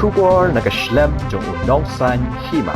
Shubor nakaslem jong unongsan hima.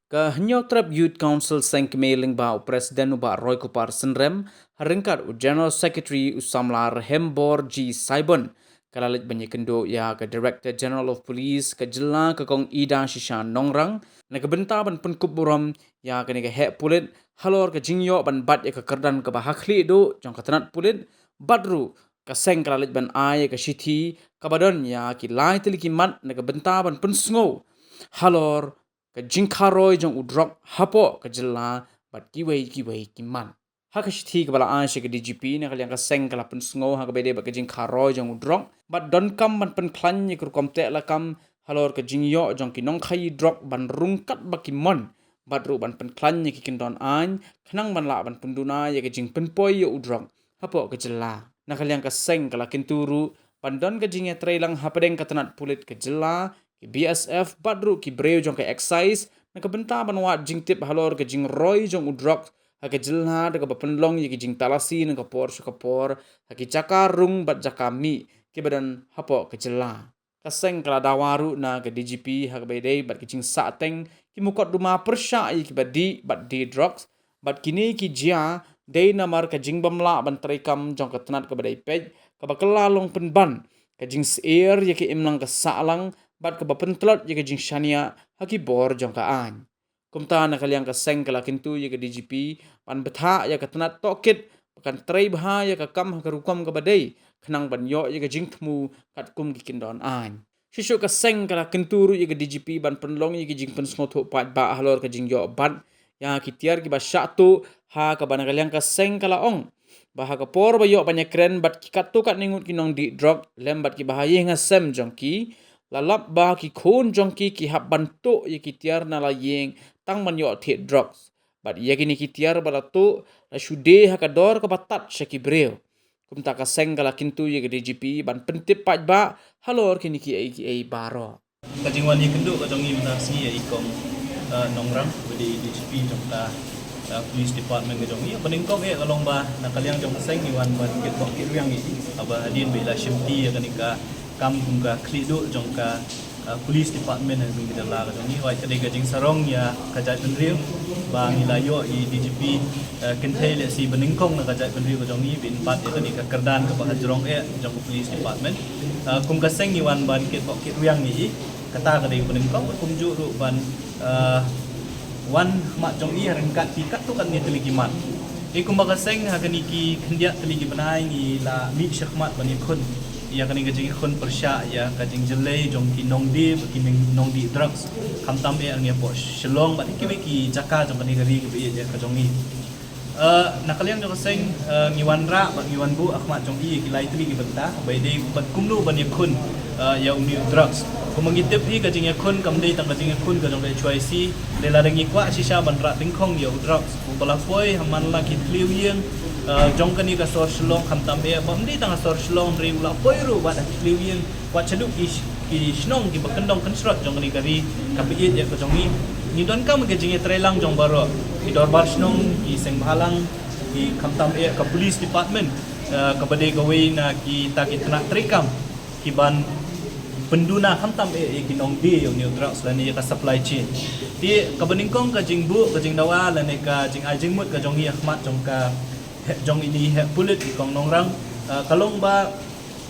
Ka Trap Youth Council sang kemailing ba o Presiden ba Roy Kupar Senrem haringkat o General Secretary usamlar Hembor G. Saibon kalalit banyak kendo ya ke Director General of Police ke jela ke kong Ida Shishan Nongrang nakabenta ban pun kuburam ya ke nega hek pulit halor ke jingyo ban bat ya ke kerdan ke bahakli do jong katanat pulit badru ke seng kalalit ban ay ke shiti kabadon ya ki lai teliki mat nakabenta ban pun sngo halor ke jingkaroi jong udrok hapo ke jela bat kiwei kiman ha ke shiti ke bala an ke DGP ne kalian ke seng kala pun sngo ha ke bede ba ke jingkaroi jong udrok bat don kam ban pen klan ni kur komte la kam halor ke jingyo jong kinong khai drok ban rungkat ba kimon bat ru ban pen klan ni kikin don an khnang ban la ban punduna ye ke jing pen poi yo udrok hapo ke jela na kalian ke seng kala kinturu pandon ke jingya trailang hapadeng katanat pulit ke jela ki BSF badru ki breu jong ke excise na kabenta ban wat jing tip halor ke jing roy jong udrok ha ke jela de ke penlong ye ke jing talasi na ke por sukapor ha ki cakarung bat jakami ki badan hapo ke jela kaseng kala dawaru na ke DGP ha ke bedei bat ke jing sateng ki mukot duma persya ye ki badi bat di drugs bat kini ki jia day namar ka jing bamla ban traikam jong ka tanat ka badai pej ka bakala long penban ka jing seer ye ke imlang ka salang bat ka bapentlot ye ke jing shania haki bor jong ka an kumta na kaliang ka seng kala kintu ye ke DGP pan betha ye ka tanat tokit kan trai bha ye ka kam ka rukom ka badai khnang ban yo ye ke jing thmu kat kum ki kindon an shisho ka seng kala kinturu ye ke DGP ban penlong ye ke jing pen snotho pat ba halor ka jing yo ban ya kitiar ki ba syatu ha ka banagaliang ka seng kala ong baha ka por ba yo banyak kren bat ki katu kat ningut kinong di drug lembat ki bahaye nga sem jongki lalap ba ki khon jongki ki hab bantu ye kitiar na la yeng tang man yo the drugs bat ye kini kitiar balatu la shude ha ka dor ka batat shaki breu kumta ka seng kala kintu ye ke DGP ban pentip pat ba halor kini ki ai baro kajingwan ni kendu ka jongi menasi ya ikong nongrang di DGP jongta police department ke jongi peningkong kalong ba nakaliang jong seng ni wan ban kit bok kit riang ni aba adin bila shimti ya kanika kam kunga klido jongka police department ni ke dala ka jongi wai tadi ka jing sarong ya kajat penriu ba ngilayo i DGP kentai le si peningkong na kajat penriu ka jongi bin pat ya kanika kerdan ka ba jrong jong police department kunga seng ni wan ban kit bok kit riang ni kata ka dei peningkong kumju ru ban wan mak jong i rengkat ki kat tu kan ni teligiman kumbaga seng ha kani ki khendia teligi banai ni la mi syakmat bani khun ya kani gajing khun persya ya kajing jelai jong ki nongdi ki nongdi drugs kamtam e ang ya po shlong ba ki ki jaka jong kani gari ki ya ka jong i nakaliang jong seng ngiwan ra ba ngiwan bu akhmat jong i ki lai teligi benta bai dei bat kumnu bani khun ya uni drugs kumangitip hi kajing yakun kamdei tang kajing yakun ka jong le choice le la dengi kwa shisha ban ra tingkhong yo drugs bala poi haman la ki kliu yeng jong kani ka sor shlong khamtam be bamdei tang sor shlong ri la poi ru ba kliu yeng kwa chaduk ki shnong ki bakendong construct jong kani kari kapi ya ka jong ni don kam ke jing trelang jong baro ki dor bar shnong ki seng bhalang ki khamtam be ka police department ka badai gawai na ki takit nak trikam ki ban penduna hamtam kinong di yung new drugs lani ka supply chain ti kabaningkong ka jingbu ka jingdawa lani ka jing ajingmut ka jong ahmat jong ka jong ini pulit kong nongrang kalong ba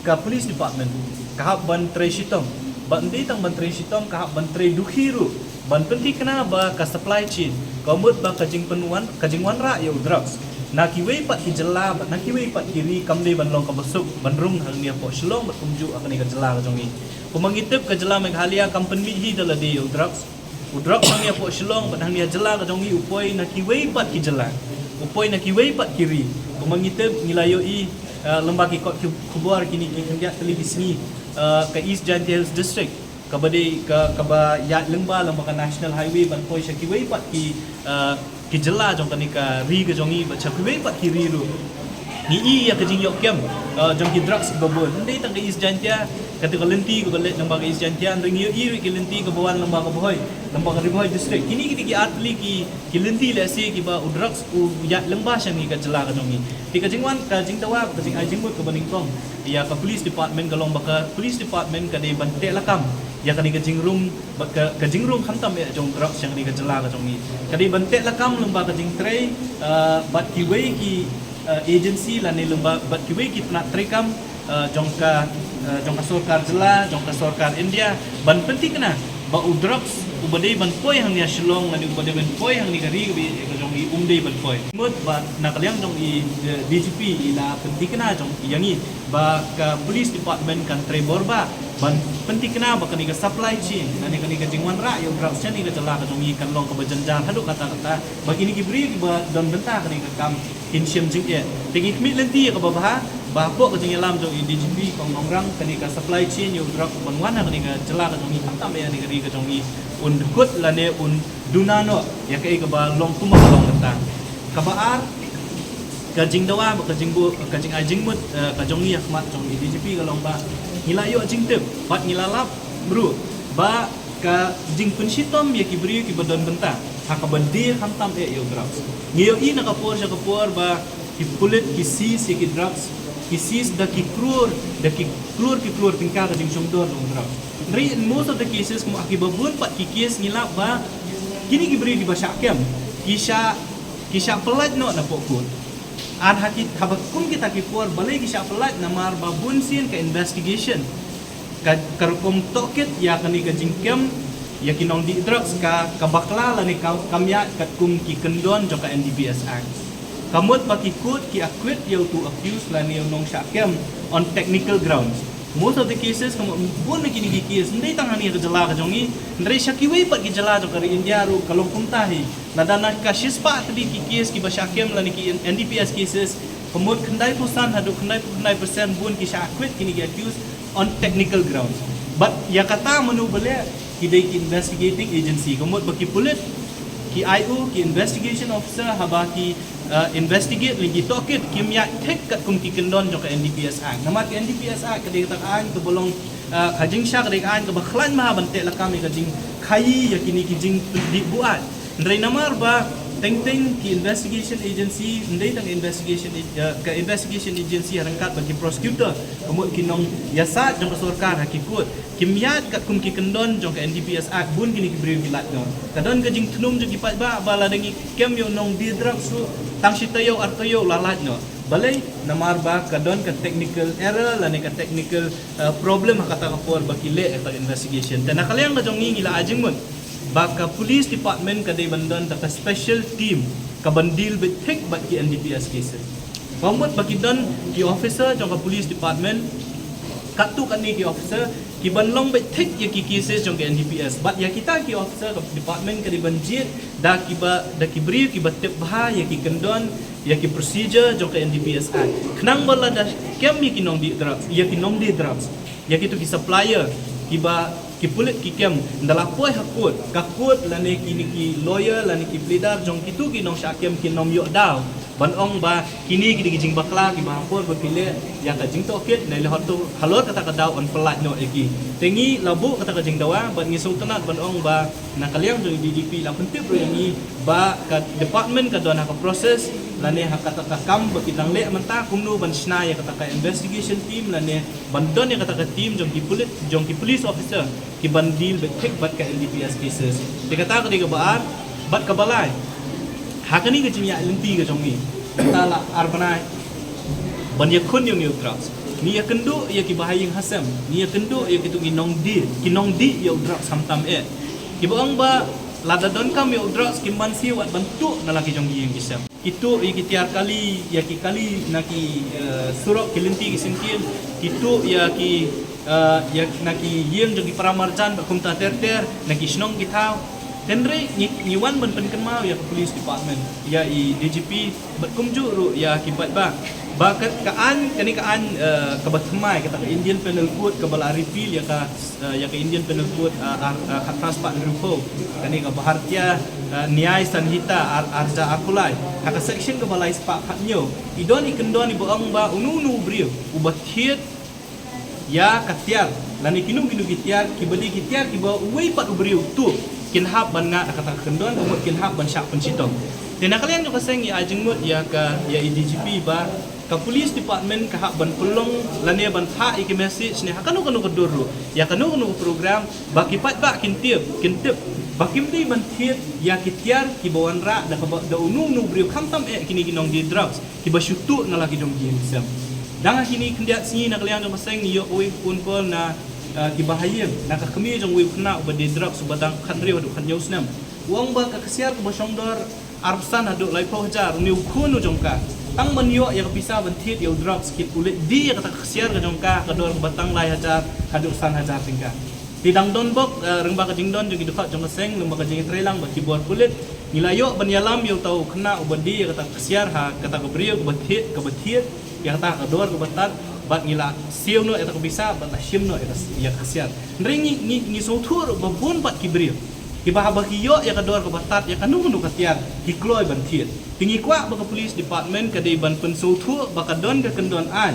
ka police department kahap ban tre sitong ban di tang ban tre sitong kahap ban tre dukhiru ban penti kena ba ka supply chain kamut ba ka jing penuan ka jingwan ra yo drugs nakiwei pat hijela bat nakiwei pat kiri kamde ban long ka besuk ban rung hang nia po shlong bat kumju akani ka jela ka jongi pemangitip ka jela meghalia company hi dala de drugs hang nia po shlong bat hang nia jela ka jongi upoi nakiwei pat hijela upoi nakiwei pat kiri pemangitip nilayo i lembaki kot kubuar kini ki kendia televisi ka East Giant Hills district kabade ka kaba ya lengba lembaga national highway ban poi shakiwei pat ki jela jong kanika ri ke jongi ba chakwe pat kiri ru ni i ya ke jing yok kem jong ki drugs babon ndai tang East Jantia kata kalenti ko balet nang baga East Jantia ring yo iri ki lenti ko bawan nang baga boy nang baga riboy district kini ki atli ki lenti le si ki ba drugs u ya lengba syang ni ka jela ka jongi ti ka jingwan ka jing tawa ka jing ai jing mut ka baningkong ya ka police department kalong baka police department ka dei ban te lakam ya kani ka jingrum ka jingrum khantam ya jong drugs yang ni ka jela ka jong ni kadi bantek lakam lemba ka jing tray bat kiwei ki agency la ni lemba bat kiwei ki nak trekam jong ka sorkar jela jong ka sorkar India ban penting kena ba drugs ubadai ban poi hang ni Shillong ngani ubadai ban poi hang ni kari ka jong i umdei ban poi mut ba nakaliang jong i DGP ila penting kena jong yang ni ba ka police department kan Trevor ba ban penting kena ba kani ka supply chain nani kani ka jingwan ra yo drugs ni ka jela ka jong i kan long ka bajanjar hadu kata bagi ni gibri ba don benta kani ka kam kinshim jing e tingi kmi lenti ka ba bahpo ka jing alam jong DGP kong nongrang kani ka supply chain yo drug banwana kani ka jela ka jong i tam ya ni ka jong i un kut lane un dunano ya kai ka ba long tuma ka long kata ka baar ka jing dawa ka jing bu ka jing ajing mut ka jong ni akmat jong i DGP ka long ba ngila yo jing tep bat ngila lap bro ba ka jing pensitom ya ki bri ki badon benta ha ka bandi hantam e yo drugs ngiyo i na ka por ba ki pulit ki sis ki drugs kisis da ki klur tingkah ka jing songdor dong drug in most of the cases kung akibabun pat ki case ngila ba kini gibri di basyakem kisha pelat no na pokun an hakit habakum kita ki por balai kisha pelat na mar babun sin ka investigation ka karukom toket ya kani ka jingkem ya kinong di drugs ka bakla la ni kamya kat kum ki kendon jo ka NDPS Act kamut pakikut ki acquit you to accuse la ni nong syakem on technical grounds most of the cases kamu bun kini ki case ndai tangani ka jela ka jongi ndai syakiwei pat ki jela jo ka India ru kalong kumtahi nadana ka shispa tadi ki case ki basyakem la ni ki NDPS cases kamut khandai pusan hadu khandai percent bun ki acquit kini ki accuse on technical grounds but ya kata manu bele ki dai ki investigating agency kamut baki pulit ki IO ki investigation officer habaki investigate lagi tokit kimya tek kat kum ki kendon jo ka NDPS Act nama ki NDPS Act kadai tak an ke bolong kajing syak kadai an ke bakhlan ma bante lakam ni kajing khai yakini ki jing di buat ndai namar ba teng ki investigation agency ndai tang investigation ka investigation agency rangkat bagi prosecutor kemut kinong yasat jong sorkar hakikut kimyat kat kum ki kendon jong ka NDPS Act bun kini ki beri bilat no kadon ka jing tunum jo ki pat ba bala dengi kem yo nong di drug su tang sitayo artoyo lalat no balai namar ba kadon ka technical error la ne ka technical problem kata ka por baki le ka investigation dan nakaliang ka jong ngila ajing mun baka police department kadai bandon ta special team ka bandil bet tek bat ki NDPS cases pamut baki don ki officer jong ka police department katu kan ni ki officer ki banlong bet tek ya ki cases jong ka NDPS bat ya kita ki officer ka department kadai banjit da ki brief ki batep bah ya ki kendon ya ki procedure jong ka NDPS Act kenang bala da kem mi ki nong di drugs ya ki nong di drugs ya ki tu ki supplier ki ba ki pulit ki kem ndalapoi hakut kakut lane kini ki lawyer lane ki pleader jong kitu ki nong syakem ki nom yo daw banong ba kini ki jing bakla ki bahapor berpilih ya ka jing tokit nai hotu halor kata ka daw on pelat no eki tengi labu kata ka jing dawa ban ngisung tenat banong ba nakaliang jong DGP la penting pro yang ni ba ka department ka dona ka proses lane ha kata ka kam bakitang le menta kumnu ban sna ya kata ka investigation team lane bandon ya kata ka team jong ki police officer ki bandil betek bat ka NDPS cases dikata ka diga baar bat ka balai hakani ka jimya limpi ka jong ni tala arbanai ban ya kun yung drugs ni ya kendo ya ki bahaying hasam ni ya kendo ya kitu kinong di ya drugs samtam e ki baang ba lada don kam ya drugs kimban si wat bantu na laki jong yeng kisam itu iki tiar kali ya ki kali naki surok kilinti kisimkin itu ya ki ya naki yeng jong paramarjan bakum ta ter naki snong kitau tenre nyiwan ban penkenmau ya ke police department ya i DGP batkumju ru ya kibat ba kaan kani kaan kabatmai kata ka Indian Penal Code ka bala repeal ya ka Indian Penal Code hak transpak rupo kani ka Bharatiya Nyay Sanhita arja akulai hak section ka bala ispak haknyo idon ikendon ibuang ba unu brio ubathiet ya katiar lani kinu kitiar kibali kitiar kiba uwei pat ubrio tu kinhap ban nga kata kendon kumut kinhap ban syak pensitong. Dan nakalian jo kaseng ya ajengmut ya ka ya DGP ba ka police department ka ban pulong lane ban tha iki message ne hakanu kanu keduru ya kanu program baki pat ba kintip bakim di ban thiet ya kitiar ki bawan ra da unu nu brio khamtam kini ginong di drugs ki basyutu na lagi dong game sam danga kini kendiat sini na kalian jong pasang ni yo oi pun pol na ki bahaya na ka kemi jong wi kena ba di drugs subadang khandri wadu khan yausnam uang ba ka kesiar ko basongdor arsan aduk lai po hajar ni khunu jong ka tang manyo yang bisa bentit ya drugs kit ulit di kata kesiar ka jong ka kador batang lai hajar kaduk san hajar tingka tidang don bok rengba ka jingdon jong idukak jong seng lembak ka jing trelang ba keyboard kulit nilayo ban yalam yo tau kena ubadi kata kesiar ha kata ka brio ka betit yang kata kador ka batat bat ngila siu no eta ka bisa bat shim no eta ya kesiar ringi ni so thur ba bon bat ki brio ki bahaba ki yo ya kador ka batat ya kanu nu katian ki kloi ban thiet tingi kwa ba ka police department ka dei ban pensu thu ba ka don ka kendon an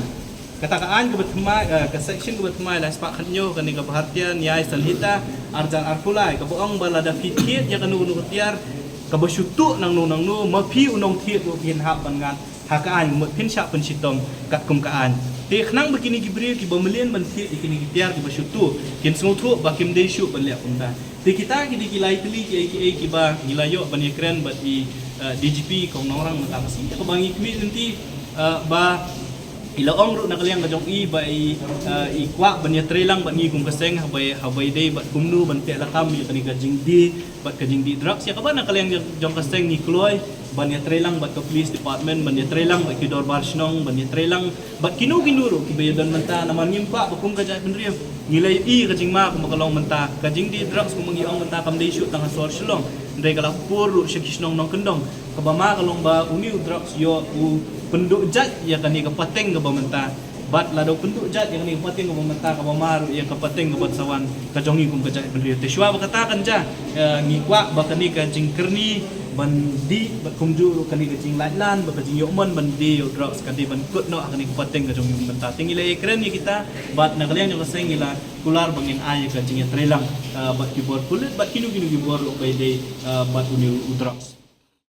katakaan ke bertemai ke section ke bertemai lah sepak khanyo kan ke perhatian nyai salhita arjan arpulai ke boong balada fikir ya kan nu ketiar ke bersyutuk nang nu mapi unong thiet bu pin hab bangan hakaan mut pin syak pen sitong kat kumkaan ti khnang begini gibril ki bamelian ban thiet ikini ketiar ki bersyutuk kin sungtu bakim desu balik unda ti kita ki dikilai teli ki ba nilayo ban ekran bat di DGP kong orang mentang si ke bangi kemi nanti ba ila ong ru nak liang kajong i bai i kwa ban ya trelang ban ngi kum kaseng habai dei bat kumnu ban te lakam ya kani kajing di drugs ya kaban nak liang jong kaseng ni kloi ban ya trelang bat ke police department ban ya trelang bat ki dor barsnong ban ya trelang bat kinu ru ki bayadan menta naman ngimpa bakum kajai penriam nilai i kajing ma kum kalong menta kajing di drugs kum ngi ong menta kam dei shoot tang sor shlong ndai kala pur ru shekisnong nong kendong kabama kalong ba uni drugs yo u penduk jat ya kani ke pateng ke bamenta bat lado penduk jat yang ni pateng ke bamenta ke bamar yang ke pateng ke batsawan ka jongi kum ka jat bendri te shwa bakatakan ja ngi kwa bakani ka jingkerni bandi bat kumju kani ka jing latlan ba ka jing yomon bandi yo drugs kadi ban kut no kani ke pateng ke jongi bamenta tingile ekran ni kita bat na kalian yang kaseng ila kular bangin ay ka jing trelang bat keyboard kulit bat kinu keyboard lo bay day bat uni drugs